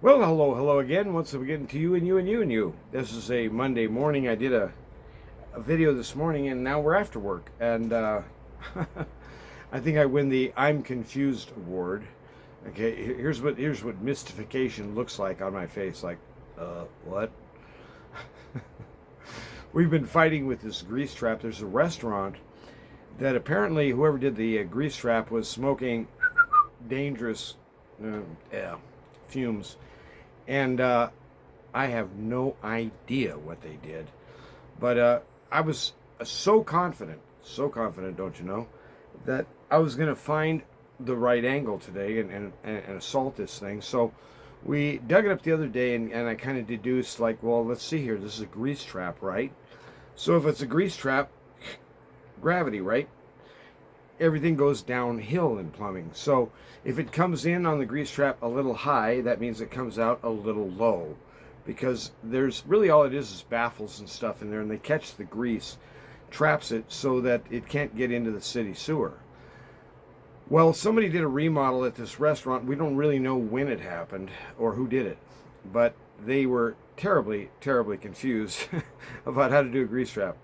Well, hello again. Once again to you and you and you and you. This is a Monday morning. I did a video this morning, and now we're after work. And I think I win the I'm Confused award. Okay, here's what mystification looks like on my face. Like, what? We've been fighting with this grease trap. There's a restaurant that apparently whoever did the grease trap was smoking dangerous fumes. And I have no idea what they did. But I was so confident, don't you know, that I was going to find the right angle today and assault this thing. So we dug it up the other day, and I kind of deduced, like, well, let's see here. This is a grease trap, right? So if it's a grease trap, gravity, right? Everything goes downhill in plumbing. So if it comes in on the grease trap a little high, that means it comes out a little low, because there's really all it is baffles and stuff in there, and they catch the grease, traps it so that it can't get into the city sewer. Well, somebody did a remodel at this restaurant. We don't really know when it happened or who did it, but they were terribly confused about how to do a grease trap.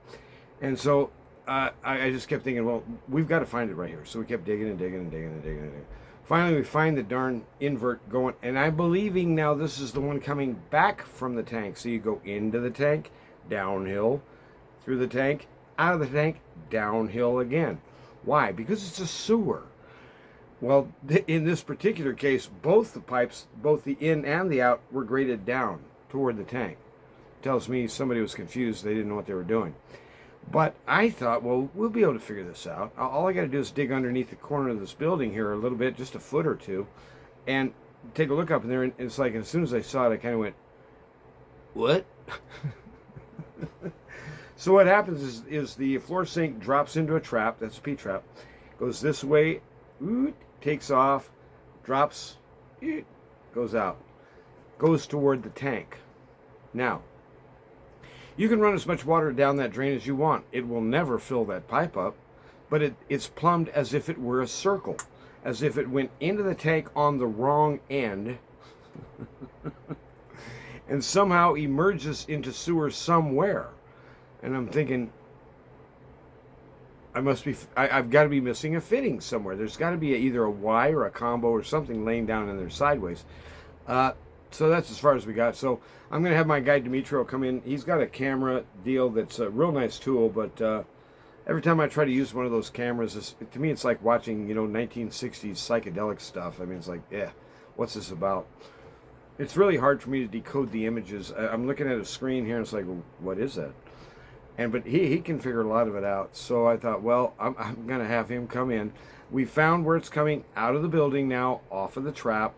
And so I just kept thinking, well, we've got to find it right here. So we kept digging and digging and digging and digging and digging. Finally, we find the darn invert going, and I'm believing now this is the one coming back from the tank. So you go into the tank, downhill, through the tank, out of the tank, downhill again. Why? Because it's a sewer. Well, in this particular case, both the pipes, both the in and the out, were graded down toward the tank. Tells me somebody was confused. They didn't know what they were doing. But I thought, well, we'll be able to figure this out. All I got to do is dig underneath the corner of this building here a little bit, just a foot or two, and take a look up in there. And it's like, as soon as I saw it, I kind of went, what? So what happens is the floor sink drops into a trap. That's a P-trap. Goes this way, takes off, drops, goes out, goes toward the tank. Now, you can run as much water down that drain as you want. It will never fill that pipe up, but it's plumbed as if it were a circle, as if it went into the tank on the wrong end and somehow emerges into sewer somewhere. And I'm thinking, I've got to be missing a fitting somewhere. There's got to be either a Y or a combo or something laying down in there sideways. So that's as far as we got. So I'm going to have my guy Demetrio come in. He's got a camera deal that's a real nice tool, but every time I try to use one of those cameras, to me it's like watching, 1960s psychedelic stuff. I mean, it's like, what's this about? It's really hard for me to decode the images. I'm looking at a screen here, and it's like, well, what is that? But he can figure a lot of it out. So I thought, well, I'm going to have him come in. We found where it's coming out of the building now, off of the trap.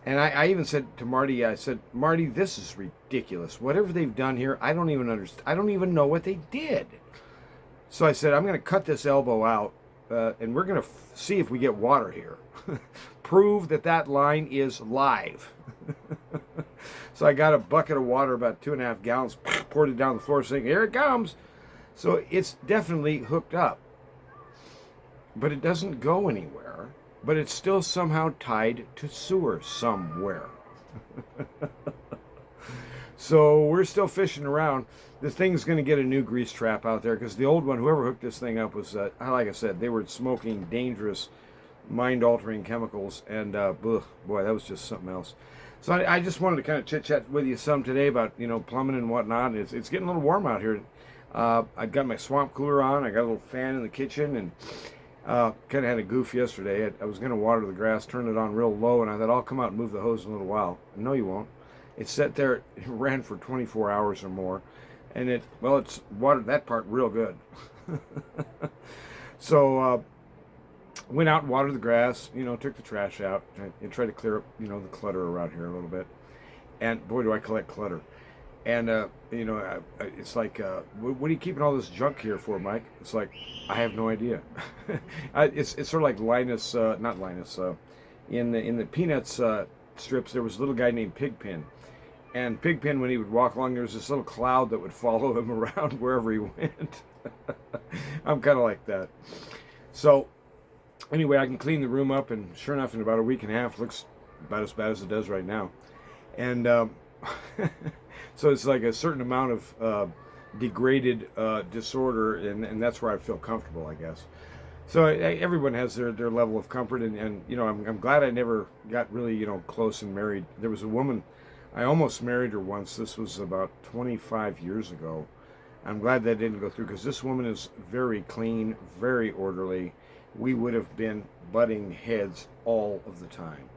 And I even said to Marty, I said, Marty, this is ridiculous. Whatever they've done here, I don't even understand. I don't even know what they did. So I said, I'm going to cut this elbow out, and we're going to see if we get water here. Prove that line is live. So I got a bucket of water, about 2.5 gallons, poured it down the floor, saying, here it comes. So it's definitely hooked up. But it doesn't go anywhere. But it's still somehow tied to sewer somewhere. So we're still fishing around. This thing's going to get a new grease trap out there, because the old one, whoever hooked this thing up, was, like I said, they were smoking dangerous, mind-altering chemicals, and boy, that was just something else. So I just wanted to kind of chit-chat with you some today about, plumbing and whatnot. It's getting a little warm out here. I've got my swamp cooler on. I got a little fan in the kitchen, and kind of had a goof yesterday. I was going to water the grass, turn it on real low, and I thought, I'll come out and move the hose in a little while. No, you won't. It sat there, it ran for 24 hours or more, and it's watered that part real good. So went out and watered the grass, took the trash out, and tried to clear up, the clutter around here a little bit. And boy, do I collect clutter. And, it's like, what are you keeping all this junk here for, Mike? It's like, I have no idea. It's sort of like Linus, not Linus, in the Peanuts strips, there was a little guy named Pigpen. And Pigpen, when he would walk along, there was this little cloud that would follow him around wherever he went. I'm kind of like that. So, anyway, I can clean the room up, and sure enough, in about a week and a half, it looks about as bad as it does right now. And so it's like a certain amount of degraded disorder, and that's where I feel comfortable, I guess. So everyone has their level of comfort, and you know, I'm glad I never got really, you know, close and married. There was a woman, I almost married her once. This was about 25 years ago. I'm glad that didn't go through because this woman is very clean, very orderly. We would have been butting heads all of the time,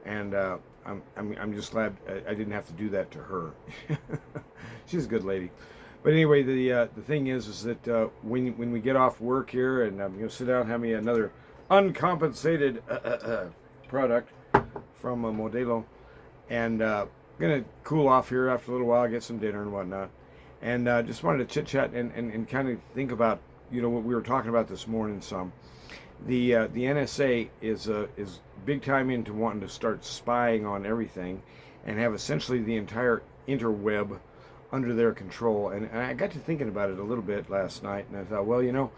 and I'm just glad I didn't have to do that to her. She's a good lady. But anyway, the thing is that when we get off work here, and I'm gonna sit down and have me another uncompensated product from Modelo, and gonna cool off here after a little while, get some dinner and whatnot, and just wanted to chit chat and kind of think about, you know, what we were talking about this morning. Some the NSA is big time into wanting to start spying on everything, and have essentially the entire interweb under their control. And I got to thinking about it a little bit last night, and I thought, well, you know,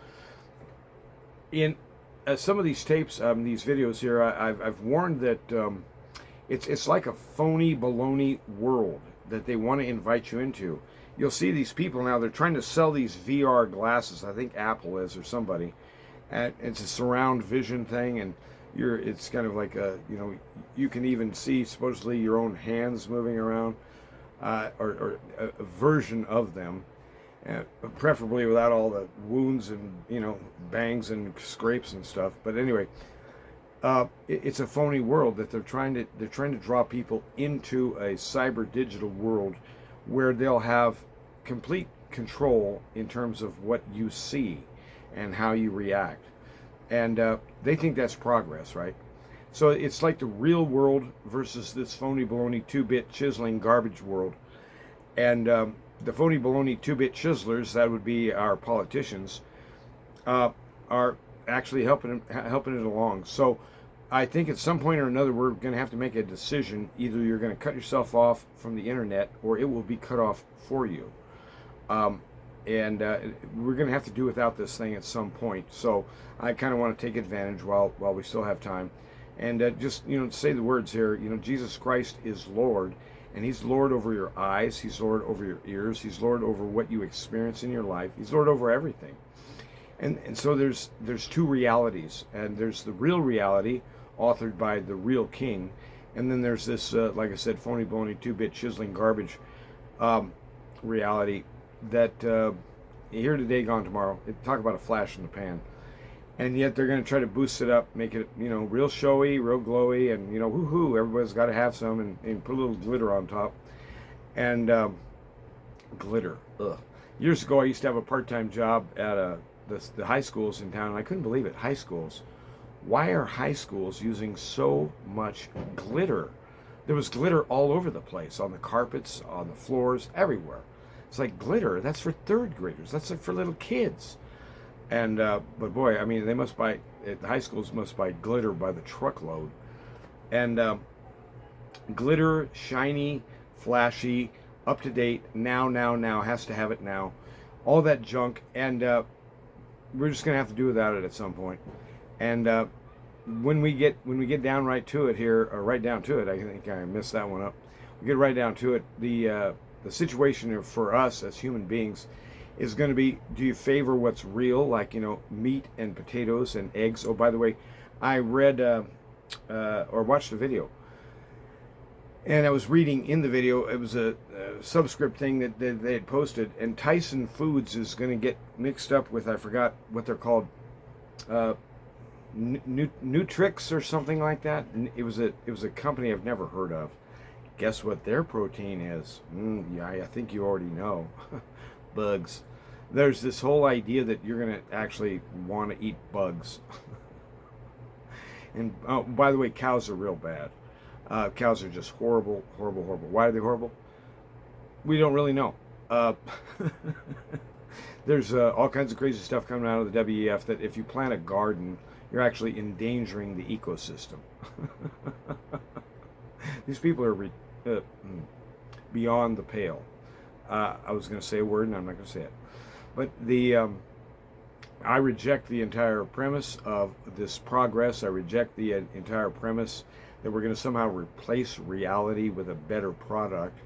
in some of these tapes, these videos here, I've warned that it's like a phony baloney world that they want to invite you into. You'll see these people now, they're trying to sell these VR glasses. I think Apple is, or somebody. And it's a surround vision thing, and it's kind of like a, you know, you can even see supposedly your own hands moving around, or a version of them, preferably without all the wounds and, you know, bangs and scrapes and stuff. But anyway, it's a phony world that they're trying to draw people into a cyber digital world where they'll have complete control in terms of what you see and how you react, and they think that's progress, right? So it's like the real world versus this phony baloney 2-bit chiseling garbage world. And the phony baloney 2-bit chiselers, that would be our politicians, are actually helping it along. So I think at some point or another we're going to have to make a decision. Either you're going to cut yourself off from the internet, or it will be cut off for you. And we're going to have to do without this thing at some point. So I kind of want to take advantage while we still have time, and just, you know, say the words here. You know, Jesus Christ is Lord, and He's Lord over your eyes. He's Lord over your ears. He's Lord over what you experience in your life. He's Lord over everything. And so there's two realities, and there's the real reality authored by the real King, and then there's this, like I said, phony baloney 2-bit chiseling garbage reality that here today, gone tomorrow. Talk about a flash in the pan. And yet they're going to try to boost it up, make it, you know, real showy, real glowy, and, you know, woohoo, everybody's got to have some, and put a little glitter on top. And glitter, ugh. Years ago, I used to have a part-time job at the high schools in town, and I couldn't believe it. High schools. Why are high schools using so much glitter? There was glitter all over the place, on the carpets, on the floors, everywhere. It's like, glitter, that's for third graders. That's like for little kids. And but boy, I mean, they must buy, the high schools must buy glitter by the truckload. And glitter, shiny, flashy, up to date, now, has to have it now. All that junk, and we're just gonna have to do without it at some point. And when we get down right to it here, or right down to it, I think I messed that one up. We get right down to it. The situation for us as human beings is going to be, do you favor what's real, like, you know, meat and potatoes and eggs? Oh, by the way, I read or watched a video, and I was reading in the video, it was a subscript thing that they had posted, and Tyson Foods is going to get mixed up with, I forgot what they're called, Nutrix or something like that. It was a company I've never heard of. Guess what their protein is? Yeah, I think you already know. Bugs. There's this whole idea that you're going to actually want to eat bugs. And oh, by the way, cows are real bad. Cows are just horrible, horrible, horrible. Why are they horrible? We don't really know. There's all kinds of crazy stuff coming out of the WEF that if you plant a garden, you're actually endangering the ecosystem. These people are beyond the pale. I was going to say a word, and I'm not going to say it. But I reject the entire premise of this progress. I reject the entire premise that we're going to somehow replace reality with a better product.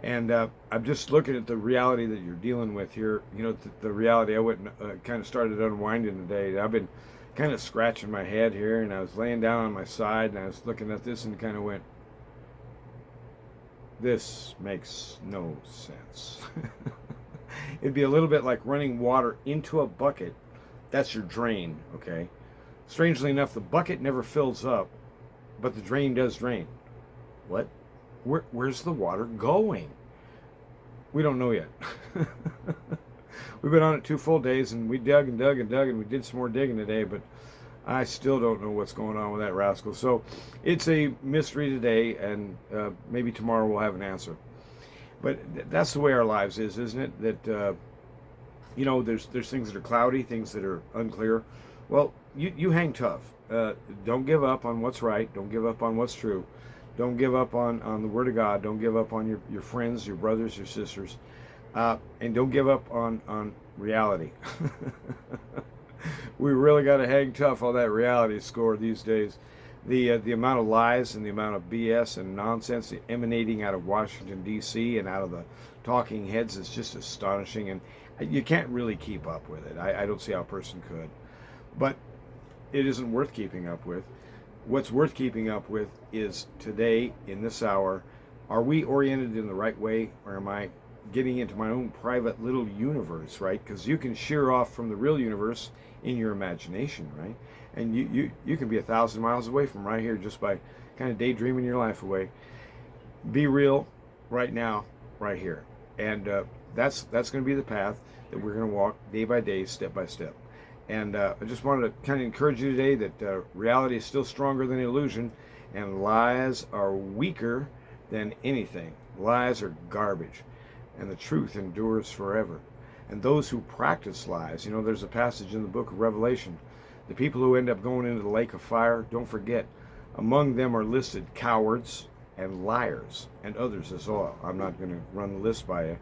And I'm just looking at the reality that you're dealing with here. You know, the reality I went and kind of started unwinding today. I've been kind of scratching my head here, and I was laying down on my side, and I was looking at this and kind of went, this makes no sense. It'd be a little bit like running water into a bucket. That's your drain, okay? Strangely enough, the bucket never fills up, but the drain does drain. What? Where's the water going? We don't know yet. We've been on it 2 full days, and we dug and dug and dug, and we did some more digging today, but I still don't know what's going on with that rascal. So it's a mystery today, and maybe tomorrow we'll have an answer. But that's the way our lives is, isn't it? That you know, there's things that are cloudy, things that are unclear. Well, you hang tough. Don't give up on what's right. Don't give up on what's true. Don't give up on the Word of God. Don't give up on your friends, your brothers, your sisters. And don't give up on reality. We really got to hang tough on that reality score these days. The amount of lies and the amount of BS and nonsense emanating out of Washington, D.C. and out of the talking heads is just astonishing. And you can't really keep up with it. I don't see how a person could. But it isn't worth keeping up with. What's worth keeping up with is today, in this hour, are we oriented in the right way, or am I getting into my own private little universe, right? Because you can shear off from the real universe in your imagination, right? And you can be 1,000 miles away from right here just by kind of daydreaming your life away. Be real right now, right here. And that's going to be the path that we're going to walk day by day, step by step. And I just wanted to kind of encourage you today that reality is still stronger than illusion, and lies are weaker than anything. Lies are garbage, and the truth endures forever. And those who practice lies, you know, there's a passage in the book of Revelation, the people who end up going into the lake of fire, don't forget, among them are listed cowards and liars and others as well. I'm not going to run the list by you.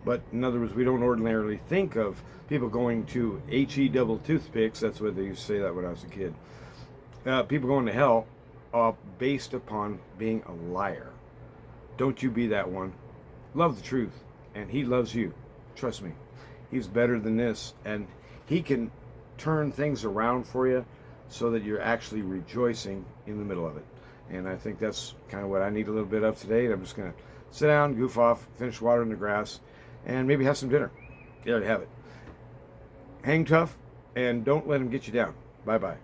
But in other words, we don't ordinarily think of people going to HE double toothpicks. That's what they used to say that when I was a kid. People going to hell based upon being a liar. Don't you be that one. Love the truth, and he loves you. Trust me. He's better than this, and he can turn things around for you so that you're actually rejoicing in the middle of it. And I think that's kind of what I need a little bit of today. And I'm just going to sit down, goof off, finish watering the grass, and maybe have some dinner. There you have it. Hang tough, and don't let him get you down. Bye-bye.